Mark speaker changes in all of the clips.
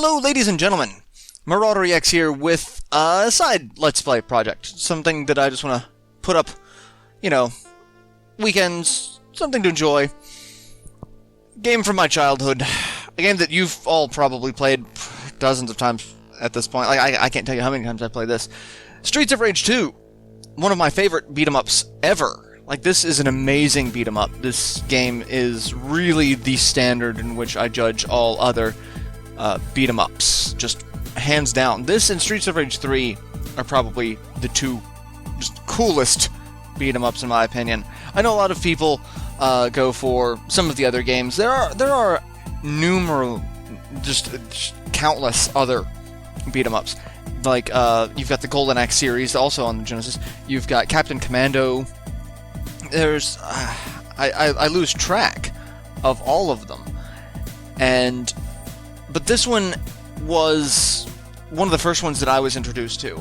Speaker 1: Hello, ladies and gentlemen. MarauderEX here with a side Let's Play project. Something that I just want to put up, weekends, something to enjoy. Game from my childhood. A game that you've all probably played dozens of times at this point. I can't tell you how many times I played this. Streets of Rage 2. One of my favorite beat-em-ups ever. This is an amazing beat-em-up. This game is really the standard in which I judge all other beat-em-ups, just hands down. This and Streets of Rage 3 are probably the two just coolest beat-em-ups in my opinion. I know a lot of people go for some of the other games. There are numerous, just countless other beat-em-ups. You've got the Golden Axe series, also on the Genesis. You've got Captain Commando. There's I lose track of all of them, but this one was one of the first ones that I was introduced to,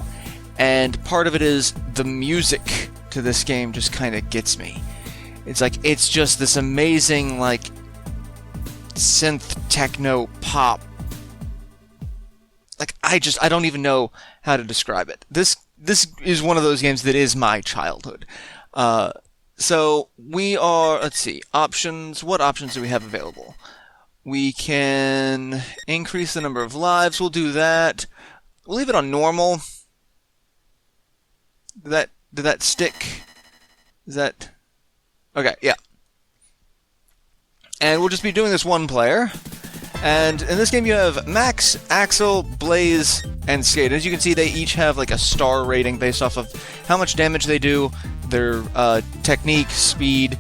Speaker 1: and part of it is the music to this game just kind of gets me. It's just this amazing, synth techno pop. I don't even know how to describe it. This is one of those games that is my childhood. So we are, let's see, options. What options do we have available? We can increase the number of lives. We'll do that. We'll leave it on normal. Did that stick? Is that... Okay, yeah. And we'll just be doing this one player. And in this game you have Max, Axel, Blaze, and Skate. As you can see, they each have a star rating based off of how much damage they do, their technique, speed,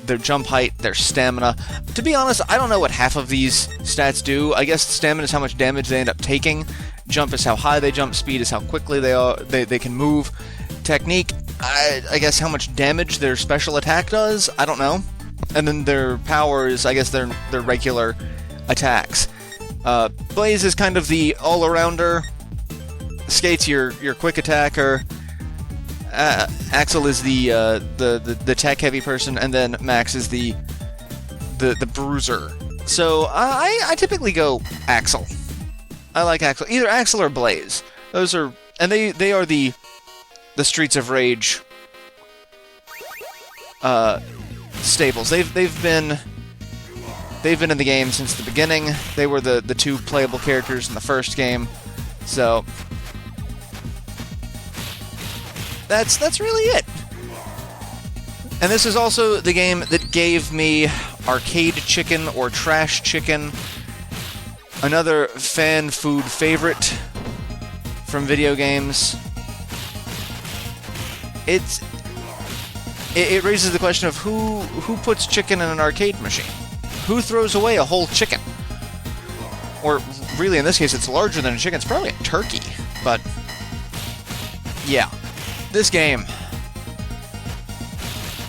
Speaker 1: their jump height, their stamina. To be honest, I don't know what half of these stats do. I guess stamina is how much damage they end up taking. Jump is how high they jump. Speed is how quickly they can move. Technique, I guess how much damage their special attack does. I don't know. And then their power is, I guess, their regular attacks. Blaze is kind of the all-arounder. Skate's your quick attacker. Axel is the tech-heavy person, and then Max is the bruiser. So I typically go Axel. I like Axel. Either Axel or Blaze. Those are, and they are the Streets of Rage stables. They've been in the game since the beginning. They were the two playable characters in the first game. So that's really it. And this is also the game that gave me Arcade Chicken or Trash Chicken, another fan food favorite from video games. It raises the question of who puts chicken in an arcade machine? Who throws away a whole chicken? Or really, in this case, it's larger than a chicken. It's probably a turkey. But yeah, this game,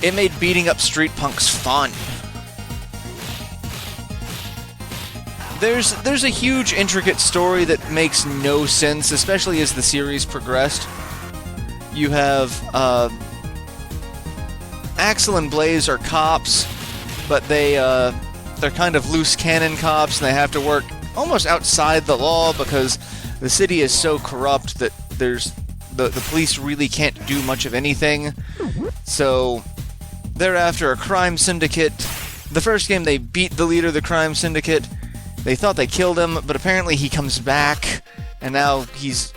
Speaker 1: it made beating up street punks fun. There's a huge, intricate story that makes no sense, especially as the series progressed. You have Axel and Blaze are cops, but they're kind of loose cannon cops, and they have to work almost outside the law because the city is so corrupt that the police really can't do much of anything. So they're after a crime syndicate. The first game they beat the leader of the crime syndicate. They thought they killed him, but apparently he comes back, and now he's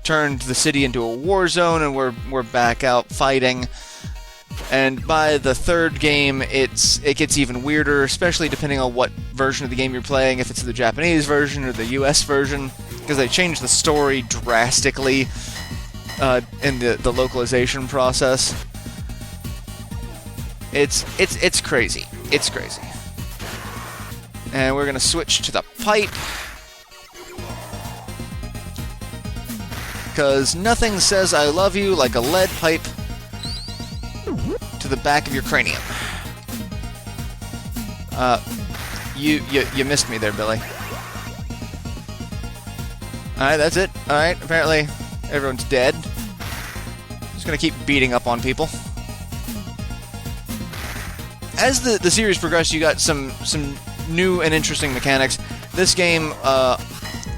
Speaker 1: turned the city into a war zone, and we're back out fighting. And by the third game, it gets even weirder, especially depending on what version of the game you're playing, if it's the Japanese version or the US version, because they changed the story drastically in the localization process. It's crazy. It's crazy. And we're gonna switch to the pipe, because nothing says I love you like a lead pipe to the back of your cranium. You missed me there, Billy. Alright, that's it. Alright, apparently everyone's dead. Just gonna keep beating up on people. As the series progressed, you got some new and interesting mechanics. this game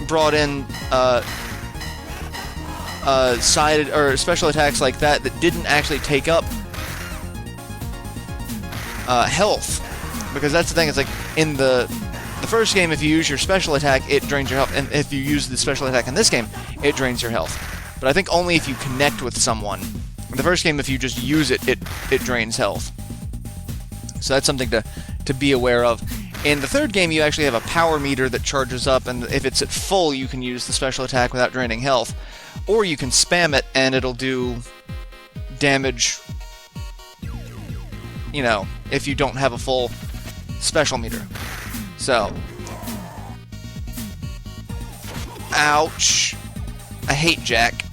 Speaker 1: brought in sided or special attacks like that didn't actually take up health, because that's the thing. It's like in the first game, if you use your special attack, it drains your health, and if you use the special attack in this game, it drains your health. But I think only if you connect with someone. In the first game, if you just use it, it drains health. So that's something to be aware of. In the third game, you actually have a power meter that charges up, and if it's at full, you can use the special attack without draining health. Or you can spam it, and it'll do damage, you know, if you don't have a full special meter. So. Ouch. I hate Jack.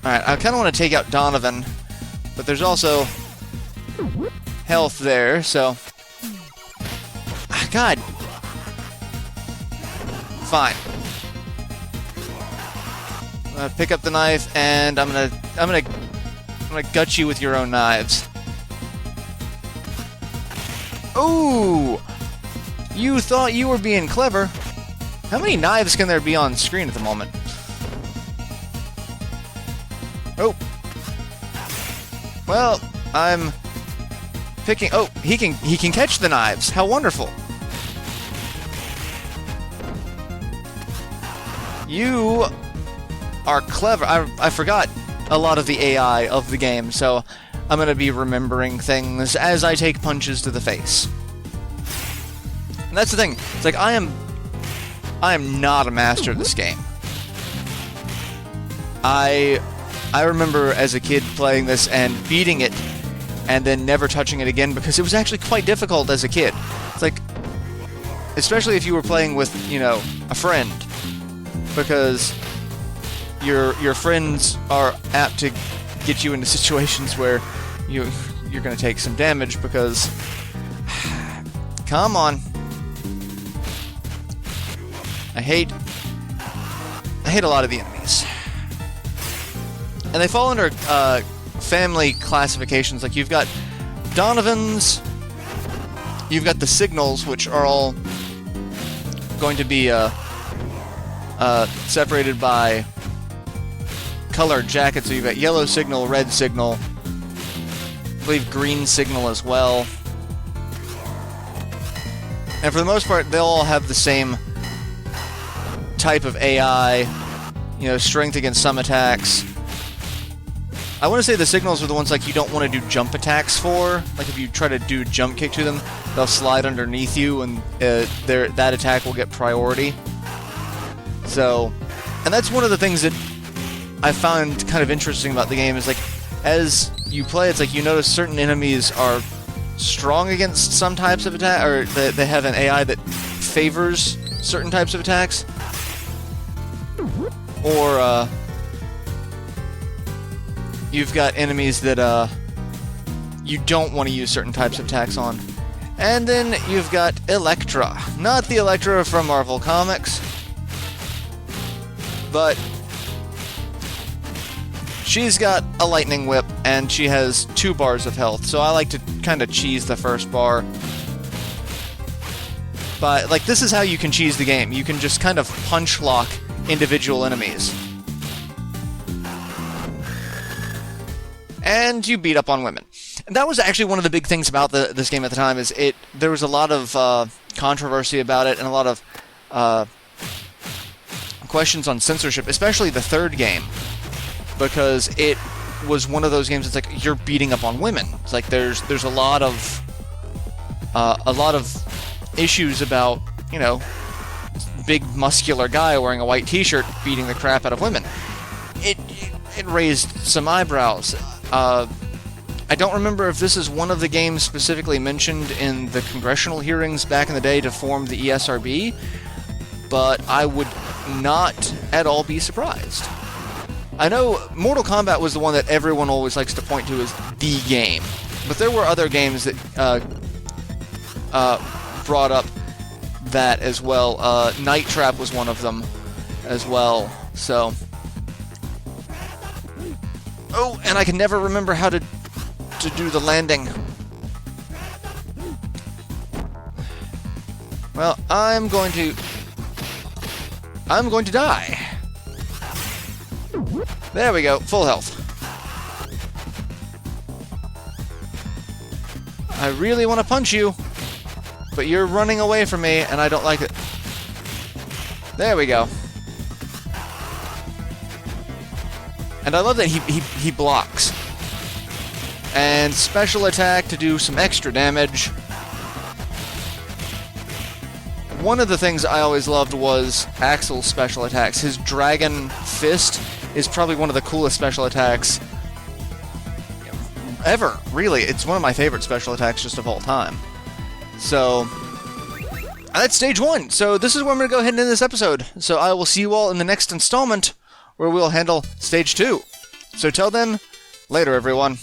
Speaker 1: Alright, I kind of want to take out Donovan, but there's also health there, so... God. Fine. I'm gonna pick up the knife, and I'm gonna gut you with your own knives. Ooh! You thought you were being clever. How many knives can there be on screen at the moment? Oh. Well, I'm picking... Oh, he can catch the knives. How wonderful. You are clever. I forgot a lot of the AI of the game, so I'm going to be remembering things as I take punches to the face. And that's the thing. It's like I am not a master of this game. I remember as a kid playing this and beating it and then never touching it again because it was actually quite difficult as a kid. It's like, especially if you were playing with, you know, a friend, because your friends are apt to get you into situations where you're going to take some damage because... Come on. I hate a lot of the enemies. And they fall under family classifications. Like, you've got Donovans, you've got the Signals, which are all going to be separated by colored jackets. So you've got yellow signal, red signal, I believe green signal as well. And for the most part, they'll all have the same type of AI, you know, strength against some attacks. I want to say the Signals are the ones like you don't want to do jump attacks for. Like if you try to do jump kick to them, they'll slide underneath you and that attack will get priority. So, and that's one of the things that I found kind of interesting about the game is like, as you play, it's like you notice certain enemies are strong against some types of attack, or they have an AI that favors certain types of attacks. Or, you've got enemies that, you don't want to use certain types of attacks on. And then you've got Elektra. Not the Elektra from Marvel Comics, but she's got a lightning whip, and she has 2 bars of health, so I like to kind of cheese the first bar. But, like, this is how you can cheese the game. You can just kind of punch lock individual enemies. And you beat up on women. And that was actually one of the big things about this game at the time, is there was a lot of controversy about it, and a lot of questions on censorship, especially the third game, because it was one of those games that's like, you're beating up on women. It's like there's a lot of issues about, you know, big muscular guy wearing a white t-shirt beating the crap out of women. It raised some eyebrows. I don't remember if this is one of the games specifically mentioned in the congressional hearings back in the day to form the ESRB, but I would not at all be surprised. I know Mortal Kombat was the one that everyone always likes to point to as the game, but there were other games that brought up that as well. Night Trap was one of them as well, so... Oh, and I can never remember how to do the landing. Well, I'm going to die. There we go, full health. I really want to punch you, but you're running away from me, and I don't like it. There we go. And I love that he blocks. And special attack to do some extra damage. One of the things I always loved was Axel's special attacks. His Dragon Fist is probably one of the coolest special attacks ever, really. It's one of my favorite special attacks just of all time. So, that's stage 1. So this is where I'm going to go ahead and end this episode. So I will see you all in the next installment, where we'll handle stage 2. So till then, later everyone.